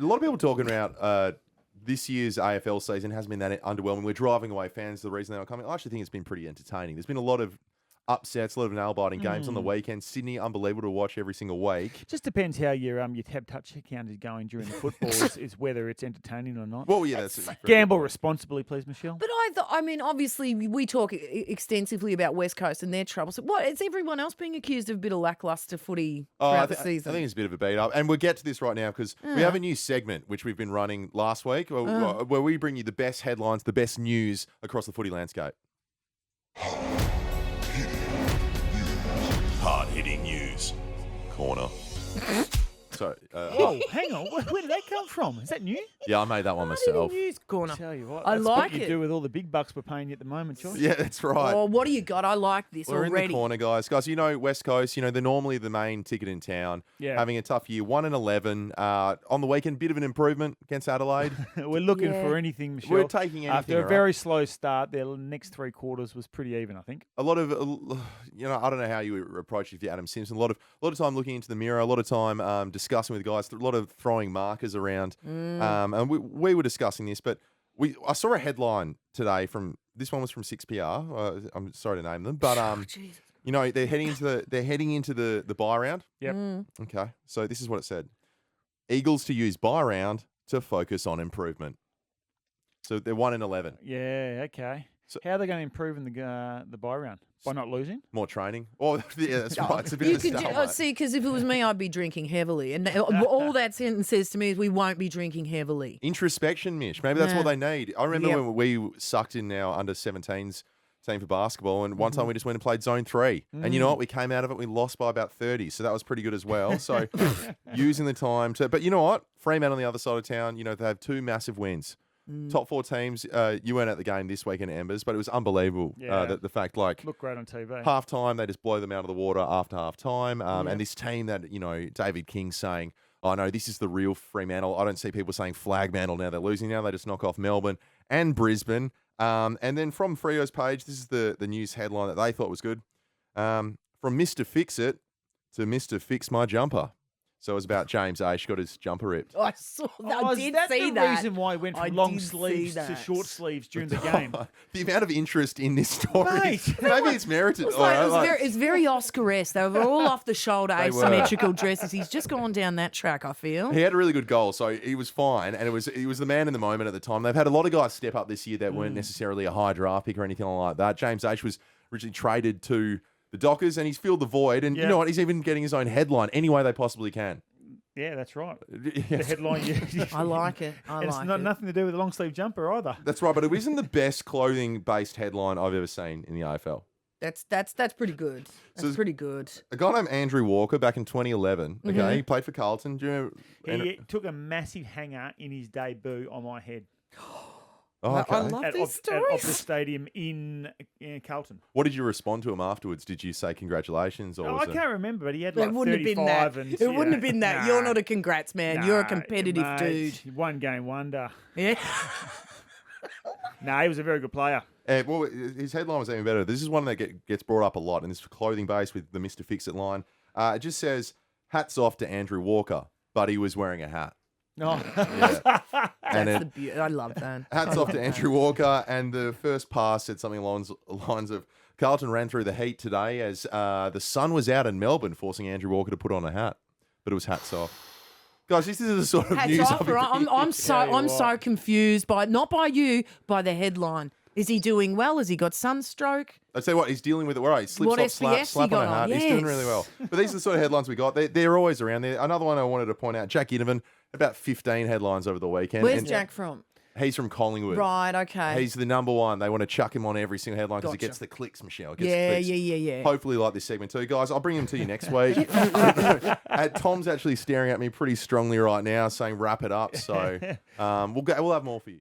A lot of people talking about this year's AFL season hasn't been that underwhelming. We're driving away fans. The reason they're not coming, I actually think it's been pretty entertaining. There's been a lot of upsets, a lot of nail-biting games on the weekend. Sydney, unbelievable to watch every single week. Just depends how your tab touch count is going during the football is whether it's entertaining or not. Well, yeah, that's Gamble responsibly, please, Michelle. But I mean, obviously, we talk extensively about West Coast and their troubles. What? Is everyone else being accused of a bit of lacklustre footy throughout the season? I think it's a bit of a beat up. And we'll get to this right now because we have a new segment which we've been running last week where we bring you the best headlines, the best news across the footy landscape. Hard-hitting news. Corner. Sorry. Whoa, hang on. Where did that come from? Is that new? Yeah, I made that one myself. News corner. I tell you what, I that's like what you it. do with all the big bucks we're paying you at the moment, Josh. Yeah, that's right. Oh, what do you got? I like this We're already. in the corner, guys. Guys, you know, West Coast, you know, they're normally the main ticket in town. Yeah. Having a tough year. 1-11. On the weekend, bit of an improvement against Adelaide. We're looking for anything, Michelle. We're taking anything. After a very slow start, their next three quarters was pretty even, I think. A lot of, you know, I don't know how you would approach it if you're Adam Simpson. A lot of time looking into the mirror, a lot of time discussing with guys, a lot of throwing markers around. And we were discussing this, but I saw a headline today this one was from 6PR. I'm sorry to name them, but you know, they're heading into the bye round. Yep. Okay. So this is what it said. Eagles to use bye round to focus on improvement. So they're 1-11. Yeah, okay. So, how are they going to improve in the bye round? By not losing? More training. Oh, yeah, that's right. It's a bit of a stalemate. See, because if it was me, I'd be drinking heavily. And all that sentence says to me is we won't be drinking heavily. Introspection, Mish. Maybe that's what they need. I remember when we sucked in our under-17s team for basketball, and one time we just went and played Zone 3. And you know what? We came out of it, we lost by about 30, so that was pretty good as well. So using the time to... But you know what? Fremantle on the other side of town, you know, they have two massive wins. Top four teams. You weren't at the game this weekend, Embers, but it was unbelievable. The fact, like, look great on TV. Half time, they just blow them out of the water after half time. And this team that, you know, David King saying, "Oh no, this is the real Fremantle." I don't see people saying flag mantle now. They're losing now. They just knock off Melbourne and Brisbane. And then from Frio's page, this is the news headline that they thought was good. From Mr. Fix It to Mr. Fix My Jumper. So it was about James Aish got his jumper ripped. I saw that. I did see the that. reason why he went from long sleeves to short sleeves during the game? The amount of interest in this story. Mate. Maybe it's merited. It's very Oscar-esque. They were all off the shoulder, asymmetrical dresses. He's just gone down that track, I feel. He had a really good goal, so he was fine. And he was the man in the moment at the time. They've had a lot of guys step up this year that weren't necessarily a high draft pick or anything like that. James Aish was originally traded to the Dockers, and he's filled the void. And you know what? He's even getting his own headline any way they possibly can. Yeah, that's right. The headline. I like it. It's nothing to do with the long sleeve jumper either. That's right, but it isn't the best clothing-based headline I've ever seen in the AFL. That's pretty good. That's pretty good. A guy named Andrew Walker back in 2011. Okay, he played for Carlton. Do you remember? He took a massive hanger in his debut on my head. Oh, okay. I love these stories. At the stadium in Carlton. What did you respond to him afterwards? Did you say congratulations? Or I can't remember, but he had It like wouldn't have been 35 that. and... It wouldn't have been that. Nah, You're not a congrats man. You're a competitive dude. One game wonder. Yeah. He was a very good player. Well, his headline was even better. This is one that gets brought up a lot, and this clothing base with the Mr. Fix-It line. It just says, "Hats off to Andrew Walker, but he was wearing a hat." Oh. Yeah. I love that. Hats off to Andrew Walker, and the first pass said something along the lines of, "Carlton ran through the heat today as the sun was out in Melbourne, forcing Andrew Walker to put on a hat." But it was hats off. Guys, this is the sort of Hats news off, right? I'm so confused by not by you, by the headline. Is he doing well? Has he got sunstroke? I say what he's dealing with it. Right, slip, What slap, SPS slap he on a got hat. on? He's doing Yes. really well. But these are the sort of headlines we got. They're always around there. Another one I wanted to point out: Jack Ginnivan, about 15 headlines over the weekend. Where's Jack from? He's from Collingwood. Right, okay. He's the number one. They want to chuck him on every single headline because Gotcha. he gets the clicks, Michelle. Gets the clicks. Yeah. Hopefully like this segment too. Guys, I'll bring him to you next week. Tom's actually staring at me pretty strongly right now saying wrap it up. So we'll have more for you.